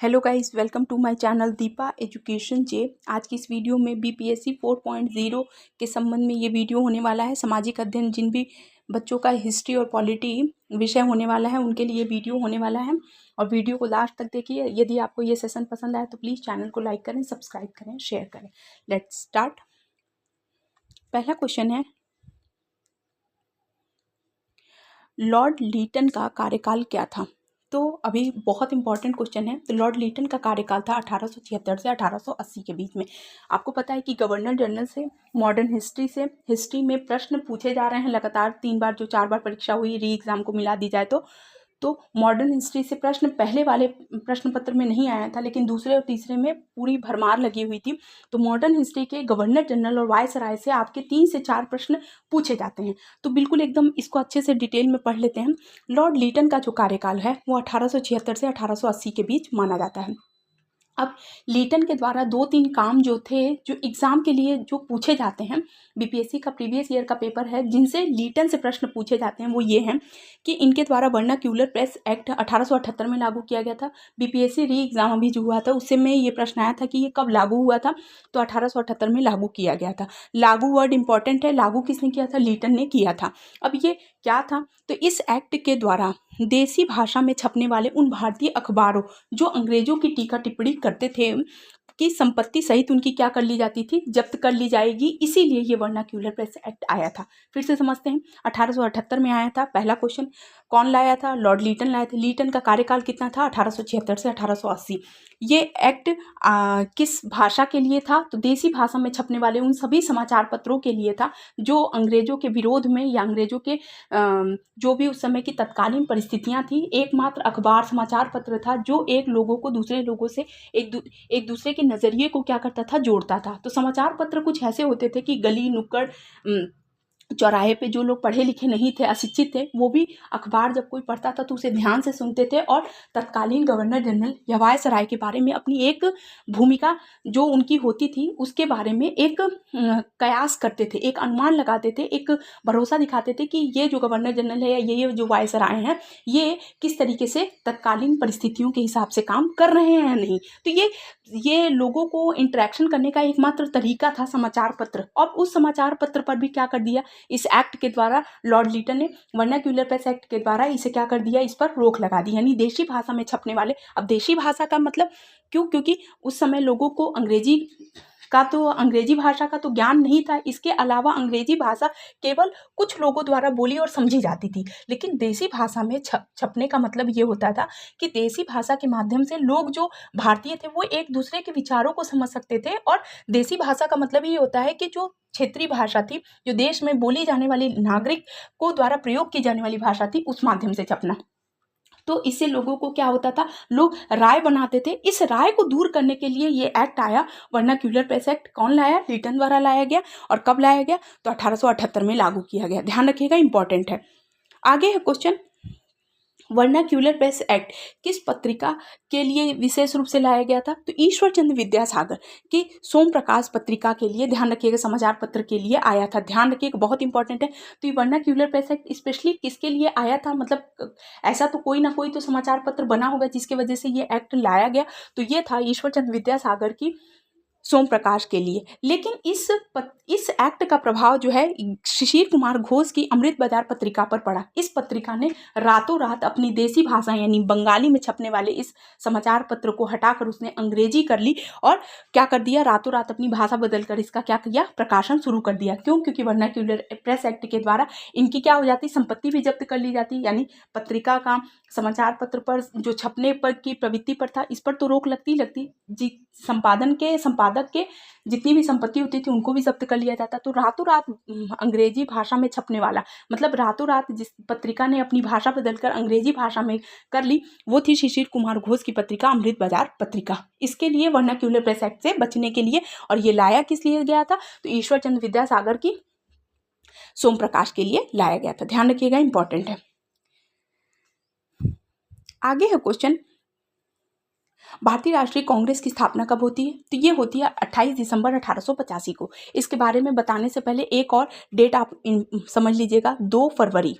Hello guys, welcome to my channel Deepa education J. आज की इस वीडियो में बीपीएससी 4.0 के संबंध में ये वीडियो होने वाला है। सामाजिक अध्ययन जिन भी बच्चों का हिस्ट्री और पॉलिटी विषय होने वाला है उनके लिए वीडियो होने वाला है और वीडियो को लास्ट तक देखिए। यदि आपको ये सेशन पसंद आए तो प्लीज़ चैनल को लाइक करें, सब्सक्राइब करें, शेयर करें। Let's start. पहला क्वेश्चन है, लॉर्ड लीटन का कार्यकाल क्या था? तो अभी बहुत इंपॉर्टेंट क्वेश्चन है। तो लॉर्ड लीटन का कार्यकाल था 1876 से 1880 के बीच में। आपको पता है कि गवर्नर जनरल से मॉडर्न हिस्ट्री में प्रश्न पूछे जा रहे हैं लगातार 3 बार, जो 4 बार परीक्षा हुई, री एग्ज़ाम को मिला दी जाए तो मॉडर्न हिस्ट्री से प्रश्न पहले वाले प्रश्न पत्र में नहीं आया था, लेकिन दूसरे और तीसरे में पूरी भरमार लगी हुई थी। तो मॉडर्न हिस्ट्री के गवर्नर जनरल और वायसराय से आपके 3 से 4 प्रश्न पूछे जाते हैं। तो बिल्कुल एकदम इसको अच्छे से डिटेल में पढ़ लेते हैं। लॉर्ड लीटन का जो कार्यकाल है वो 1876 से 1880 के बीच माना जाता है। अब लीटन के द्वारा 2-3 काम जो थे, जो एग्ज़ाम के लिए जो पूछे जाते हैं, बीपीएससी का प्रीवियस ईयर का पेपर है जिनसे लीटन से प्रश्न पूछे जाते हैं, वो ये हैं कि इनके द्वारा वर्नाक्यूलर प्रेस एक्ट 1878 में लागू किया गया था। बीपीएससी री एग्ज़ाम अभी जो हुआ था उससे में ये प्रश्न आया था कि ये कब लागू हुआ था, तो 1878 में लागू किया गया था। लागू वर्ड इंपॉर्टेंट है, लागू किसने किया था? लीटन ने किया था। अब ये क्या था? तो इस एक्ट के द्वारा देसी भाषा में छपने वाले उन भारतीय अखबारों जो अंग्रेजों की टीका टिप्पणी करते थे की संपत्ति सहित उनकी क्या कर ली जाती थी? जब्त कर ली जाएगी। इसीलिए ये वर्नाक्यूलर प्रेस एक्ट आया था। फिर से समझते हैं, 1878 में आया था। पहला क्वेश्चन, कौन लाया था? लॉर्ड लीटन लाए थे। लीटन का कार्यकाल कितना था? 1876 से 1880। ये एक्ट किस भाषा के लिए था? तो देसी भाषा में छपने वाले उन सभी समाचार पत्रों के लिए था जो अंग्रेजों के विरोध में या अंग्रेजों के जो भी उस समय की तत्कालीन परिस्थितियां थी, एकमात्र अखबार समाचार पत्र था जो एक लोगों को दूसरे लोगों से एक दूसरे के नज़रिए को क्या करता था? जोड़ता था। तो समाचार पत्र कुछ ऐसे होते थे कि गली नुक्कड़ चौराहे पे जो लोग पढ़े लिखे नहीं थे, अशिक्षित थे, वो भी अखबार जब कोई पढ़ता था तो उसे ध्यान से सुनते थे और तत्कालीन गवर्नर जनरल या वायसराय के बारे में अपनी एक भूमिका जो उनकी होती थी उसके बारे में एक कयास करते थे, एक अनुमान लगाते थे, एक भरोसा दिखाते थे कि ये जो गवर्नर जनरल है या ये जो वायसराय हैं, ये किस तरीके से तत्कालीन परिस्थितियों के हिसाब से काम कर रहे हैं या नहीं। तो ये लोगों को इंटरेक्शन करने का एकमात्र तरीका था समाचार पत्र। और उस समाचार पत्र पर भी क्या कर दिया, इस एक्ट के द्वारा लॉर्ड लीटन ने वर्नाक्यूलर प्रेस एक्ट के द्वारा इसे क्या कर दिया, इस पर रोक लगा दी। यानी देशी भाषा में छपने वाले, अब देशी भाषा का मतलब क्यों? क्योंकि उस समय लोगों को अंग्रेजी भाषा का तो ज्ञान नहीं था। इसके अलावा अंग्रेजी भाषा केवल कुछ लोगों द्वारा बोली और समझी जाती थी। लेकिन देसी भाषा में छपने का मतलब ये होता था कि देसी भाषा के माध्यम से लोग जो भारतीय थे वो एक दूसरे के विचारों को समझ सकते थे। और देसी भाषा का मतलब ये होता है कि जो क्षेत्रीय भाषा थी, जो देश में बोली जाने वाली नागरिकों द्वारा प्रयोग की जाने वाली भाषा थी, उस माध्यम से छपना। तो इससे लोगों को क्या होता था, लोग राय बनाते थे। इस राय को दूर करने के लिए ये एक्ट आया, वर्नाक्यूलर प्रेस एक्ट। कौन लाया? लीटन द्वारा लाया गया। और कब लाया गया? तो 1878 में लागू किया गया। ध्यान रखिएगा, इंपॉर्टेंट है। आगे है क्वेश्चन, वर्नाक्यूलर प्रेस एक्ट किस पत्रिका के लिए विशेष रूप से लाया गया था? तो ईश्वर चंद्र विद्यासागर की सोम प्रकाश पत्रिका के लिए, ध्यान रखिएगा, समाचार पत्र के लिए आया था। ध्यान रखिएगा, बहुत इंपॉर्टेंट है। तो ये वर्नाक्यूलर प्रेस एक्ट स्पेशली किसके लिए आया था? मतलब ऐसा तो कोई ना कोई तो समाचार पत्र बना होगा जिसकी वजह से ये एक्ट लाया गया। तो ये था ईश्वर चंद्र विद्यासागर की सोम प्रकाश के लिए। लेकिन इस एक्ट का प्रभाव जो है शिशिर कुमार घोष की अमृत बाजार पत्रिका पर पड़ा। इस पत्रिका ने रातों रात अपनी देसी भाषा यानी बंगाली में छपने वाले इस समाचार पत्र को हटाकर उसने अंग्रेजी कर ली और क्या कर दिया, रातों रात अपनी भाषा बदलकर इसका क्या किया, प्रकाशन शुरू कर दिया। क्यों? क्योंकि वर्नाक्यूलर प्रेस एक्ट के द्वारा इनकी क्या हो जाती, संपत्ति भी जब्त कर ली जाती। यानी पत्रिका का, समाचार पत्र पर जो छपने पर की प्रवृत्ति पर था, इस पर तो रोक लगती जी। संपादक के जितनी भी संपत्ति होती थी उनको भी जब्त कर लिया जाता। तो रातों रात अंग्रेजी भाषा में छपने वाला, मतलब रातों रात जिस पत्रिका ने अपनी भाषा बदलकर अंग्रेजी भाषा में कर ली, वो थी शिशिर कुमार घोष की पत्रिका अमृत बाजार पत्रिका। इसके लिए वर्नाक्यूलर प्रेस एक्ट से बचने के लिए, और ये लाया किस लिए गया था? तो ईश्वर चंद्र विद्यासागर की सोम प्रकाश के लिए लाया गया था। ध्यान रखिएगा, इंपॉर्टेंट है। आगे है क्वेश्चन, भारतीय राष्ट्रीय कांग्रेस की स्थापना कब होती है? तो ये होती है 28 दिसंबर 1885 को। इसके बारे में बताने से पहले एक और डेट आप समझ लीजिएगा, 2 फरवरी।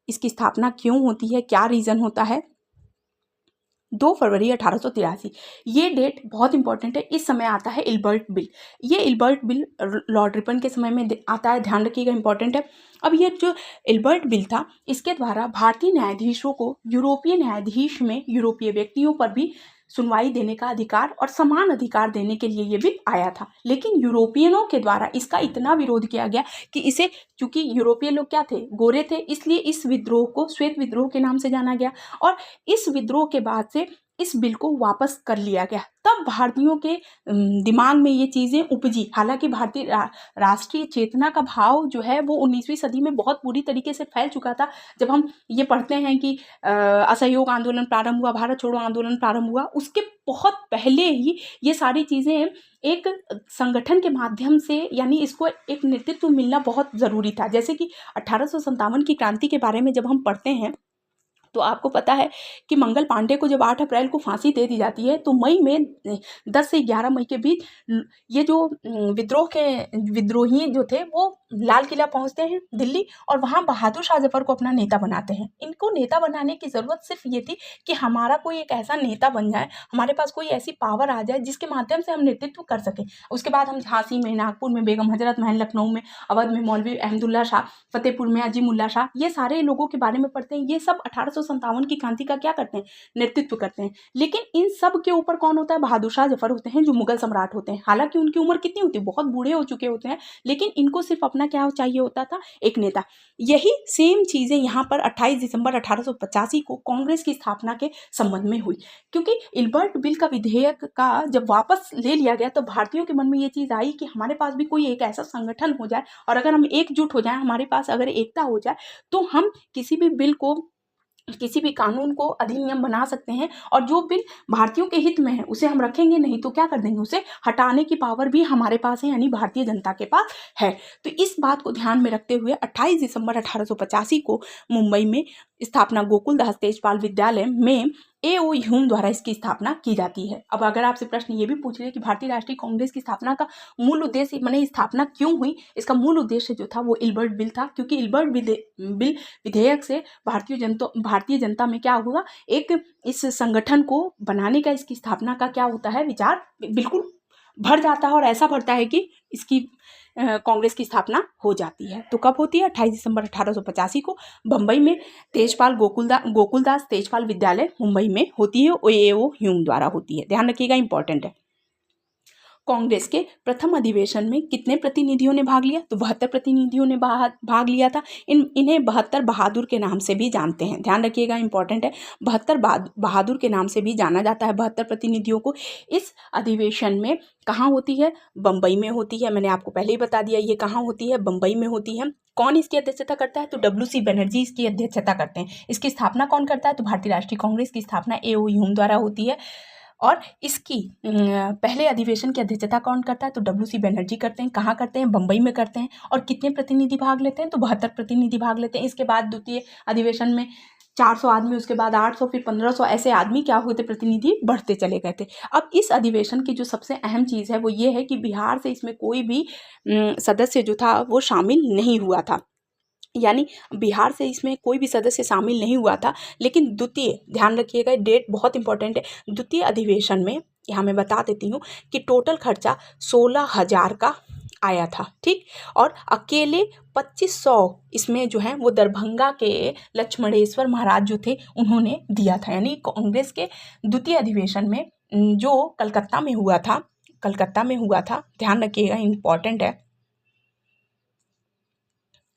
इसकी स्थापना क्यों होती है, क्या रीज़न होता है? 2 फरवरी 1883। ये डेट बहुत इंपॉर्टेंट है। इस समय आता है इल्बर्ट बिल। ये इल्बर्ट बिल लॉर्ड रिपन के समय में आता है, ध्यान रखिएगा, इंपॉर्टेंट है। अब ये जो इल्बर्ट बिल था, इसके द्वारा भारतीय न्यायाधीशों को यूरोपीय न्यायाधीश में यूरोपीय व्यक्तियों पर भी सुनवाई देने का अधिकार और समान अधिकार देने के लिए ये बिल आया था। लेकिन यूरोपियनों के द्वारा इसका इतना विरोध किया गया कि इसे, चूंकि यूरोपीय लोग क्या थे, गोरे थे, इसलिए इस विद्रोह को श्वेत विद्रोह के नाम से जाना गया। और इस विद्रोह के बाद से इस बिल को वापस कर लिया गया। तब भारतीयों के दिमाग में ये चीज़ें उपजी। हालांकि भारतीय राष्ट्रीय चेतना का भाव जो है वो 19वीं सदी में बहुत बुरी तरीके से फैल चुका था। जब हम ये पढ़ते हैं कि असहयोग आंदोलन प्रारंभ हुआ, भारत छोड़ो आंदोलन प्रारंभ हुआ, उसके बहुत पहले ही ये सारी चीज़ें एक संगठन के माध्यम से, यानी इसको एक नेतृत्व मिलना बहुत ज़रूरी था। जैसे कि 1857 की क्रांति के बारे में जब हम पढ़ते हैं तो आपको पता है कि मंगल पांडे को जब 8 अप्रैल को फांसी दे दी जाती है, तो मई में 10 से 11 मई के बीच ये जो विद्रोह के विद्रोही जो थे वो लाल किला पहुंचते हैं दिल्ली, और वहां बहादुर शाह जफर को अपना नेता बनाते हैं। इनको नेता बनाने की ज़रूरत सिर्फ ये थी कि हमारा कोई एक ऐसा नेता बन जाए, हमारे पास कोई ऐसी पावर आ जाए जिसके माध्यम से हम नेतृत्व कर सकें। उसके बाद हम झांसी में, नागपुर में बेगम हजरत महल, लखनऊ में, अवध में मौलवी अहमदुल्ला शाह, फतेहपुर में अजीमुल्ला शाह, ये सारे लोगों के बारे में पढ़ते हैं। ये सब 1857 की क्रांति का क्या करते हैं, नेतृत्व करते हैं। लेकिन इन सब के ऊपर कौन होता है, बहादुर शाह जफर होते हैं, जो मुगल सम्राट होते हैं। हालांकि उनकी उम्र कितनी होती है, बहुत बूढ़े हो चुके होते हैं, लेकिन इनको सिर्फ अपना क्या चाहिए होता था, एक नेता। यही सेम चीजें यहाँ पर 28 दिसंबर 1885 को कांग्रेस की स्थापना के संबंध में हुई। क्योंकि इल्बर्ट बिल का विधेयक का जब वापस ले लिया गया तो भारतीयों के मन में ये चीज आई कि हमारे पास भी कोई एक ऐसा संगठन हो जाए, और अगर हम एकजुट हो जाए, हमारे पास अगर एकता हो जाए, तो हम किसी भी बिल को, किसी भी कानून को अधिनियम बना सकते हैं। और जो बिल भारतीयों के हित में है उसे हम रखेंगे, नहीं तो क्या कर देंगे, उसे हटाने की पावर भी हमारे पास है, यानी भारतीय जनता के पास है। तो इस बात को ध्यान में रखते हुए 28 दिसंबर 1885 को मुंबई में स्थापना गोकुलदास तेजपाल विद्यालय में A.O. ह्यूम द्वारा इसकी स्थापना की जाती है। अब अगर आपसे प्रश्न ये भी पूछ ले कि भारतीय राष्ट्रीय कांग्रेस की स्थापना का मूल उद्देश्य, माने स्थापना क्यों हुई, इसका मूल उद्देश्य जो था वो इल्बर्ट बिल था। क्योंकि इल्बर्ट बिल विधेयक से भारतीय जनता में क्या हुआ, एक इस संगठन को बनाने का, इसकी स्थापना का क्या होता है, विचार बिल्कुल भर जाता है। और ऐसा भरता है कि इसकी कांग्रेस की स्थापना हो जाती है। तो कब होती है, 28 दिसंबर 1885 को बम्बई में तेजपाल गोकुलदास तेजपाल विद्यालय मुंबई में होती है। A.O. ह्यूम द्वारा होती है, ध्यान रखिएगा, इंपॉर्टेंट है। कांग्रेस के प्रथम अधिवेशन में कितने प्रतिनिधियों ने भाग लिया, तो 72 प्रतिनिधियों ने भाग लिया था। इन्हें 72 बहादुर के नाम से भी जानते हैं, ध्यान रखिएगा, इंपॉर्टेंट है। 72 बहादुर के नाम से भी जाना जाता है 72 प्रतिनिधियों को। इस अधिवेशन में कहाँ होती है, बम्बई में होती है। मैंने आपको पहले ही बता दिया ये कहाँ होती है, बम्बई में होती है। कौन इसकी अध्यक्षता करता है, तो W.C. बनर्जी इसकी अध्यक्षता करते हैं। इसकी स्थापना कौन करता है, तो भारतीय राष्ट्रीय कांग्रेस की स्थापना A.O. ह्यूम द्वारा होती है। और इसकी पहले अधिवेशन की अध्यक्षता कौन करता है, तो W.C. बनर्जी करते हैं। कहाँ करते हैं, बम्बई में करते हैं। और कितने प्रतिनिधि भाग लेते हैं, तो 72 प्रतिनिधि भाग लेते हैं। इसके बाद द्वितीय अधिवेशन में 400 आदमी, उसके बाद 800, फिर 1500, ऐसे आदमी क्या हुए थे, प्रतिनिधि बढ़ते चले गए थे। अब इस अधिवेशन की जो सबसे अहम चीज़ है वो ये है कि बिहार से इसमें कोई भी सदस्य जो था वो शामिल नहीं हुआ था, यानी बिहार से इसमें कोई भी सदस्य शामिल नहीं हुआ था। लेकिन द्वितीय, ध्यान रखिएगा, डेट बहुत इंपॉर्टेंट है। द्वितीय अधिवेशन में यहाँ मैं बता देती हूँ कि टोटल खर्चा 16,000 का आया था, ठीक। और अकेले 2500 इसमें जो है वो दरभंगा के लक्ष्मणेश्वर महाराज जो थे उन्होंने दिया था। यानी कांग्रेस के द्वितीय अधिवेशन में जो कलकत्ता में हुआ था, ध्यान रखिएगा, इंपॉर्टेंट है,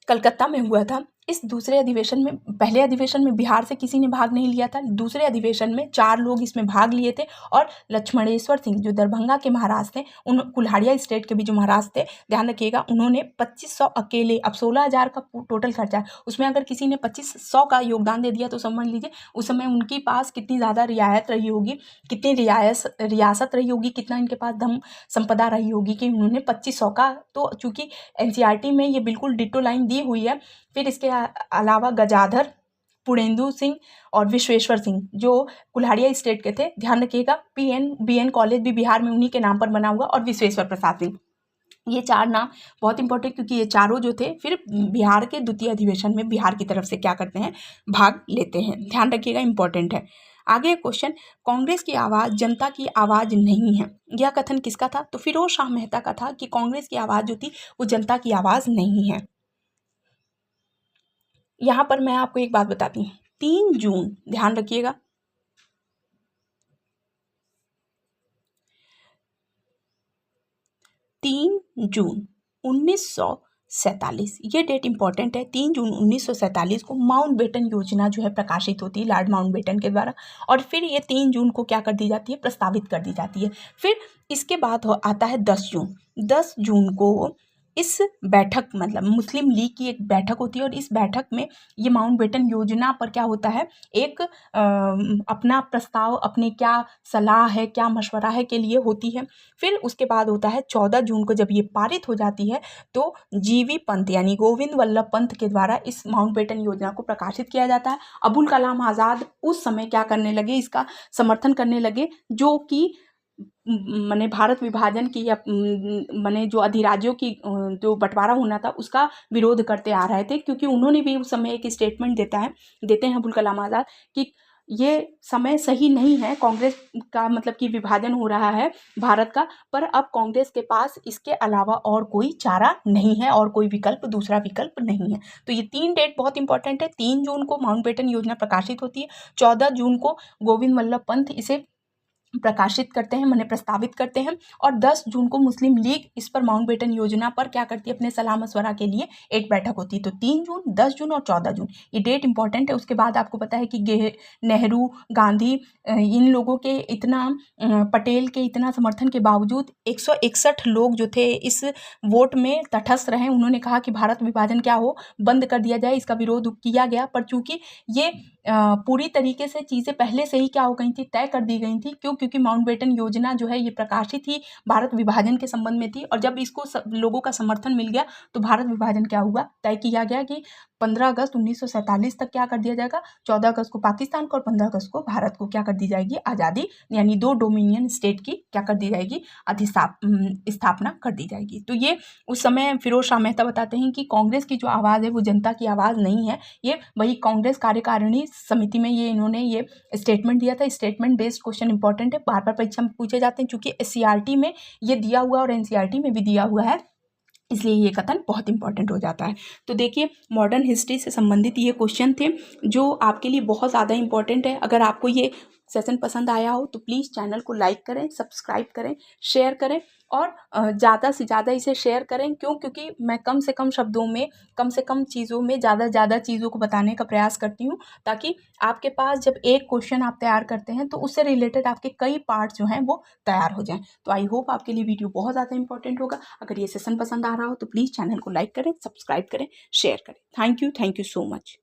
कलकत्ता में हुआ था। इस दूसरे अधिवेशन में, पहले अधिवेशन में बिहार से किसी ने भाग नहीं लिया था। दूसरे अधिवेशन में 4 लोग इसमें भाग लिए थे। और लक्ष्मणेश्वर सिंह जो दरभंगा के महाराज थे, उन कुल्हाड़िया स्टेट के भी जो महाराज थे, ध्यान रखिएगा, उन्होंने 2500 अकेले, अब 16,000 का टोटल खर्चा है, उसमें अगर किसी ने 2500 का योगदान दे दिया तो समझ लीजिए उस समय उनके पास कितनी ज़्यादा रियायत रही होगी, कितनी रियासत रही होगी, कितना इनके पास धन संपदा रही होगी कि उन्होंने 2500 का। तो चूँकि NCERT में ये बिल्कुल डिटो लाइन दी हुई है। फिर इसके अलावा गजाधर, पुरेंदु सिंह और विश्वेश्वर सिंह जो कुल्हाड़िया स्टेट के थे, ध्यान रखिएगा, BN कॉलेज भी बिहार में उन्हीं के नाम पर बना हुआ, और विश्वेश्वर प्रसाद सिंह, ये 4 नाम बहुत इंपॉर्टेंट, क्योंकि ये चारों जो थे फिर बिहार के द्वितीय अधिवेशन में बिहार की तरफ से क्या करते हैं, भाग लेते हैं, ध्यान रखिएगा, इंपॉर्टेंट है। आगे क्वेश्चन, कांग्रेस की आवाज़ जनता की आवाज़ नहीं है, यह कथन किसका था? तो फिरोज शाह मेहता का था कि कांग्रेस की आवाज़ जो थी वो जनता की आवाज़ नहीं है। यहाँ पर मैं आपको एक बात बताती हूँ, 3 जून, ध्यान रखिएगा, 3 जून 1947, ये डेट इंपॉर्टेंट है। 3 जून 1947 को माउंटबेटन योजना जो है प्रकाशित होती है लॉर्ड माउंटबेटन के द्वारा, और फिर ये 3 जून को क्या कर दी जाती है? प्रस्तावित कर दी जाती है। फिर इसके बाद आता है 10 जून। 10 जून को इस बैठक, मतलब मुस्लिम लीग की एक बैठक होती है, और इस बैठक में ये माउंटबेटन योजना पर क्या होता है, एक अपना प्रस्ताव, अपने क्या सलाह है, क्या मशवरा है के लिए होती है। फिर उसके बाद होता है 14 जून को, जब ये पारित हो जाती है तो जीवी पंत यानी गोविंद वल्लभ पंत के द्वारा इस माउंटबेटन योजना को प्रकाशित किया जाता है। अबुल कलाम आज़ाद उस समय क्या करने लगे, इसका समर्थन करने लगे, जो कि माने भारत विभाजन की या माने जो अधिराज्यों की जो बंटवारा होना था उसका विरोध करते आ रहे थे, क्योंकि उन्होंने भी उस समय एक स्टेटमेंट देते हैं अबुल कलाम आज़ाद कि ये समय सही नहीं है, कांग्रेस का मतलब कि विभाजन हो रहा है भारत का, पर अब कांग्रेस के पास इसके अलावा और कोई चारा नहीं है, और कोई विकल्प, दूसरा विकल्प नहीं है। तो ये 3 डेट बहुत इंपॉर्टेंट है। 3 जून को माउंटबेटन योजना प्रकाशित होती है, 14 जून को गोविंद वल्लभ पंत इसे प्रकाशित करते हैं, माने प्रस्तावित करते हैं, और 10 जून को मुस्लिम लीग इस पर माउंटबेटन योजना पर क्या करती है, अपने सलाह मशवरा के लिए एक बैठक होती है। तो 3 जून, 10 जून और 14 जून ये डेट इंपॉर्टेंट है। उसके बाद आपको पता है कि नेहरू, गांधी, इन लोगों के इतना पटेल के इतना समर्थन के बावजूद 161 लोग जो थे इस वोट में तटस्थ रहे। उन्होंने कहा कि भारत विभाजन क्या हो, बंद कर दिया जाए, इसका विरोध किया गया। पर चूंकि ये पूरी तरीके से चीज़ें पहले से ही क्या हो गई थी, तय कर दी गई थी। क्योंकि माउंटबेटन योजना जो है ये प्रकाशित ही भारत विभाजन के संबंध में थी, और जब इसको लोगों का समर्थन मिल गया तो भारत विभाजन क्या हुआ, तय किया गया कि 15 अगस्त 1947 तक क्या कर दिया जाएगा, 14 अगस्त को पाकिस्तान को और 15 अगस्त को भारत को क्या कर दी जाएगी, आज़ादी, यानी 2 डोमिनियन स्टेट की क्या कर दी जाएगी, स्थापना कर दी जाएगी। तो ये उस समय फिरोज शाह मेहता बताते हैं कि कांग्रेस की जो आवाज़ है वो जनता की आवाज़ नहीं है। ये वही कांग्रेस कार्यकारिणी समिति में ये इन्होंने ये स्टेटमेंट दिया था। स्टेटमेंट बेस्ड क्वेश्चन इंपॉर्टेंट है, बार बार परीक्षा में पूछे जाते हैं, चूंकि SCRT में ये दिया हुआ और NCRT में भी दिया हुआ है, इसलिए ये कथन बहुत इंपॉर्टेंट हो जाता है। तो देखिए, मॉडर्न हिस्ट्री से संबंधित ये क्वेश्चन थे जो आपके लिए बहुत ज़्यादा इंपॉर्टेंट है। अगर आपको ये सेशन पसंद आया हो तो प्लीज़ चैनल को लाइक करें, सब्सक्राइब करें, शेयर करें, और ज़्यादा से ज़्यादा इसे शेयर करें। क्योंकि मैं कम से कम शब्दों में, कम से कम चीज़ों में ज़्यादा चीज़ों को बताने का प्रयास करती हूँ, ताकि आपके पास जब एक क्वेश्चन आप तैयार करते हैं तो उससे रिलेटेड आपके कई पार्ट जो हैं वो तैयार हो जाएं। तो आई होप आपके लिए वीडियो बहुत ज़्यादा इंपॉर्टेंट होगा। अगर ये सेशन पसंद आ रहा हो तो प्लीज़ चैनल को लाइक करें, सब्सक्राइब करें, शेयर करें। Thank you so much.